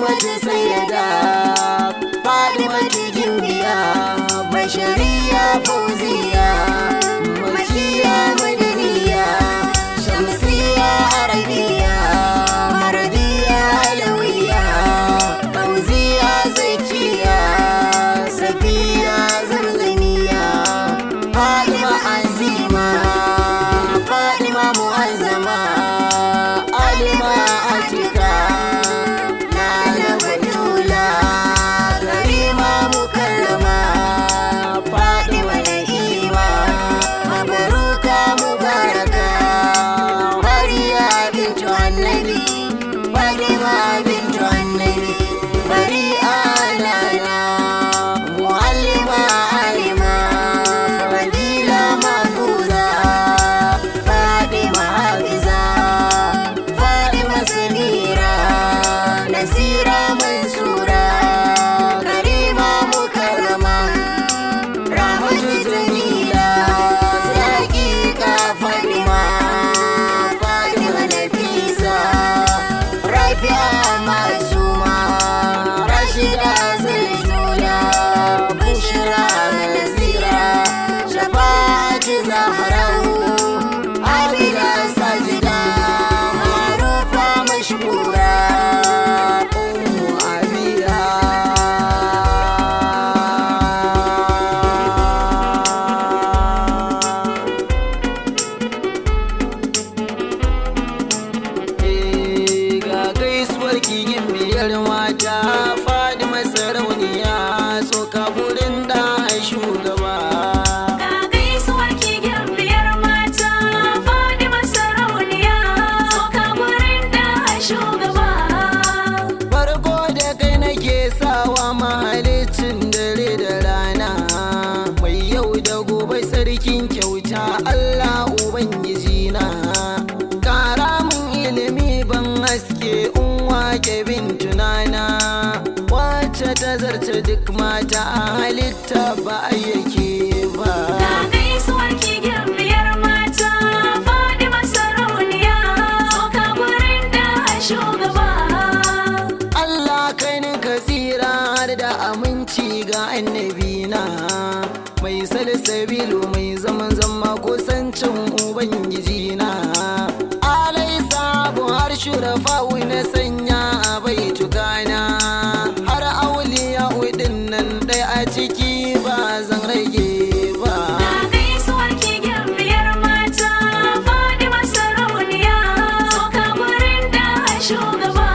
Fadimatu sayyada, Fadimatu gimbiya, bashariya fauziya, makiya madaniya, shamsiya arabiya, maradiya alawiya, fauziya zakiya, safiya zanzaniya, Fadima azima, Fadima mu'azzama, alima atika, nana batula, karima mukarrama, Fadima na'ima, mabaruka mubaraka, Mariya bintu annabi, Fadima bintu annabi, bari'a nana, muallima alima, fadila mahfuza, Fadima hafiza, Fadima samira, nasira mansura, karima mukarrama, rahmatu jamila, hakika Fadima, Fadima nafisa, rafi'a masuma, rashida zaituna, bushra nazira, shafa'atu zahrau, abida sajida, marufa mashkura, ummu abiya. Ga gaisuwar kigin biyar mata, Fadima sarauniya, soka burin da shugaba. Ga gaisuwar kigin biyar mata, Fadima sarauniya, soka gurin da shugaba. Farko da kai nake sawa mahalicin dare da rana, mai yau da gobe sarkin kyauta, Allah Ubangiji na. Kara min ilimi ban haske in wake bin tunana, wacce ta zarce duk mata a halitta ba a yake ba. Ga gaisuwar kigin biyar mata, Fadima sarauniya, soka gurin da shugaba. Allah kai ni ka tsira har da aminci ga annabina, mai salsabilu mai zaman zama kusancin ubangijina. Alai sabu har shurafa'u na sanya a baitukana, har auliya udin nan ɗaya a ciki ba zan rage ba. Ga gaisuwar kigin biyar mata, Fadima sarauniya, soka gurin da shugaba.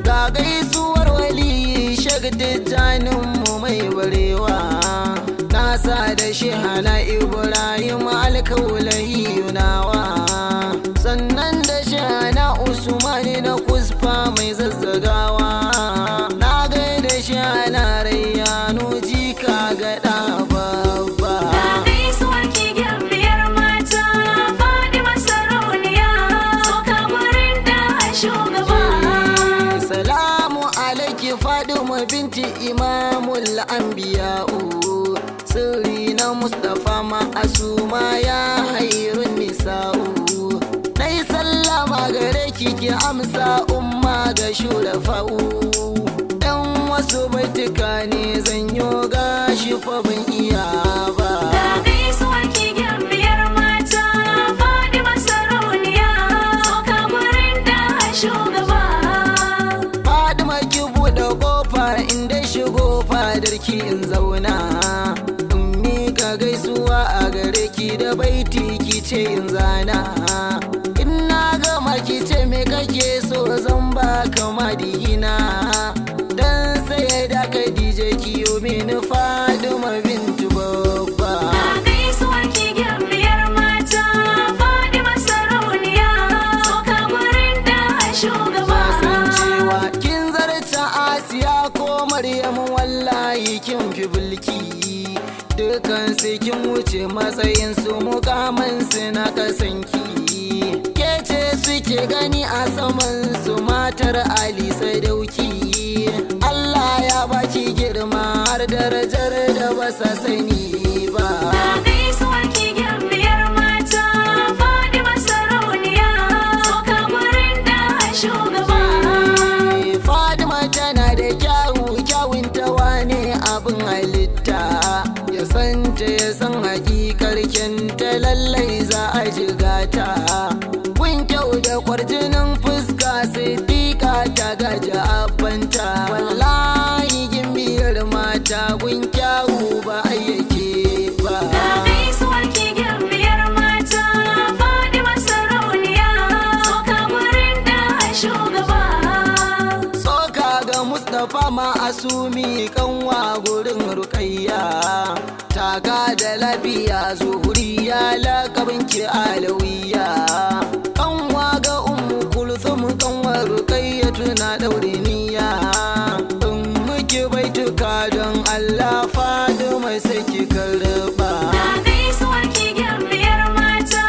Ga gaisuwar wali shagdijaninmu mai barewa, nasa da shehana Ibrahim alkaulahi yunawa, sannan da shehana Usmani na kusfa mai zazzagawa, na gaida shehana Rayyanu jika gaɗa babba. Ga gaisuwar kigin biyar mata, Fadima sarauniya, soka gurin da shugaba. Salamu alaiki Fadima binti imamul anbiya'u, sirri na Mustapha ma'asuma ya hairun nisa'u. Nai sallama gare ki ki amsa umma ga shurafa'u, dan wasu baituka ne zanyo gashi fa ban iya ba. Ga gaisuwar kigin biyar mata, Fadima sarauniya, soka gurin da shugaba. Fadima ki buɗe ƙofa inda shigo fadarki in zauna, in mika gaisuwa a gare ki da baiti ki ce in zana. In na gama ki ce me kake so zan baka madina, dan sai da Khadija kiyo mini Fadima bintu babba. Ga gaisuwar kigin biyar mata, Fadima sarauniya, soka gurin da shugaba. San cewa kin zarta Asiya ko Maryam, wallahi kin fi bulki, dukan sai kin wuce matsayin su, mukamin su na kasanki. Ke ce suke gani a saman su, matar Ali Sadauki. Allah ya baki girma har darajar da ba sa sani ba. Ga gaisuwar kigin biyar mata, Fadima sarauniya, soka gurin da shugaba. Fadima da kwarjinin fuska sai tika ta gaji abanta. Wallahi gimbiyar mata gun kyawu ba ayyake ba. Ga gaisuwar ki gimbiyar mata, Fadima sarauniya, soka gurin da shugaba. Soka ga Mustapha Ma'asumi kanwa gurin Rukayya. Taka da lafiya zuhuriya lakabin ki alawiya. Kanwa ga Ummu Kulthum kanwa Rukayya tuna daure niyya. In muke baituka don Allah Fadima sai ki karba. Ga gaisuwar ki gimbiyar mata,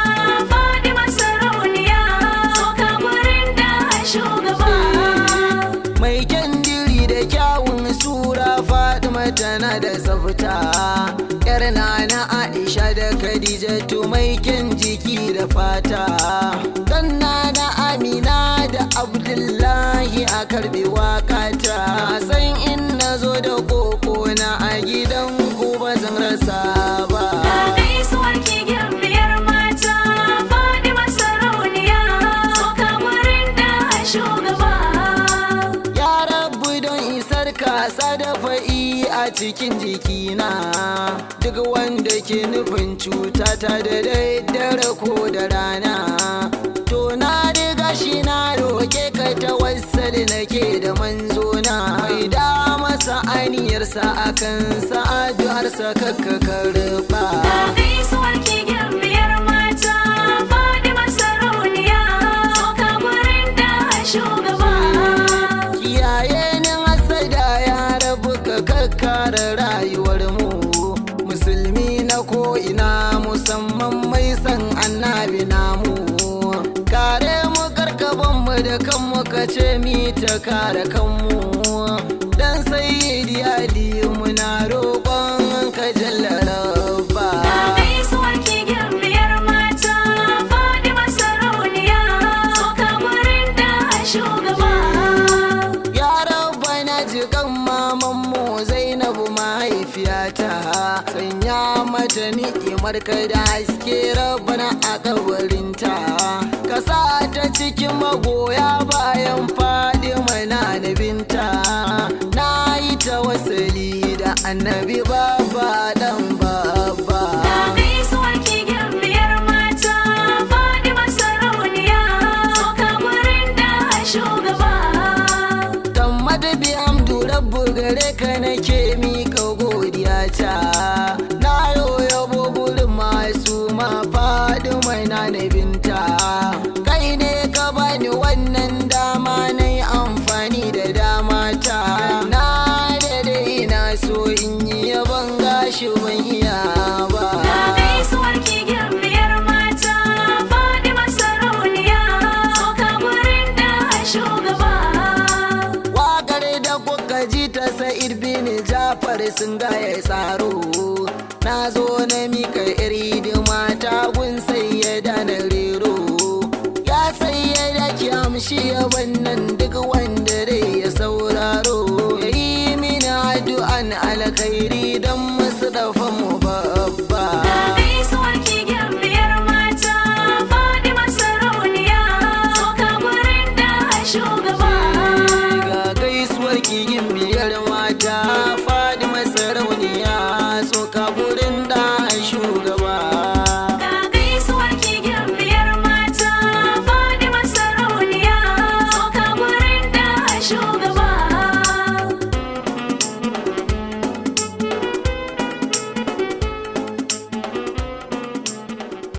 Fadima sarauniya, soka gurin da shugaba. Mai kyandiri da kyawun sura Fadima tana da tsafta. Yar nana Aisha da Khadijatu mai kyan jiki da fata. Dan nana Amina da Abdullahi a karbi wakata. San in nazo da koko na a gidan ku ba zan rasa ba. Ga gaisuwar ki gimbiyar mata, Fadima sarauniya, soka gurin da shugaba. Ya rabu don isar kasa da fa'i a cikin jikina. Duk wanda ke nufin cuta ta da daddare ko da rana. To na riga shi na roke ka tawassali nake da manzona. Mai da masa aniyarsa akan sa addu'arsa kakka karba. Ga gaisuwar ki gimbiyar mata, Fadima sarauniya, soka gurin da shugaba. Kiyaye ni hasada ya rabu ka kakkara rayuwar mu. Musulmi na ko ina musamman mai san annabi namu. Kare mu karkaban mu da kanmu ka ce mi ta kare kanmu. Dan sayyidi Ali muna roƙon ka jalla rabba. Ga gaisuwar ki gimbiyar mata, Fadima sarauniya, soka gurin da shugaba. Ya rabba na jikan mamanmu Zainabu mahaifiyata. Sanya mata ni'imar ka da haske rabbana a kabarinta. Ka sa ta cikin magoya bayan Fadima na nabinta. Na yi tawassali da annabi baba dan baba. Ga gaisuwar ki gimbiyar mata, Fadima sarauniya, soka gurin da shugaba. Tammada bi amdu rabbu gare ka nake mika godiya ta. Na yabo gurin masu ma Fadima na nabinta. Kai ne ka bani wannan dama na yi amfani da dama ta. Na dade ina so in yi yaban gashi ban iya ba. Ga gaisuwar ki gimbiyar mata, Fadima sarauniya, soka gurin da shugaba. Waƙar da kuka ji ta Sa'id bin Jafar sun gaya tsaro. Na zo na mika iri mata gun sayyada na rero. Ya sayyada ki amshi yaban nan duk wanda dai ya sauraro. Yayi mini addu'an alkhairi don musu dafa mu babba. Ga gaisuwar ki gimbiyar mata, Fadima sarauniya, soka gurin da shugaba.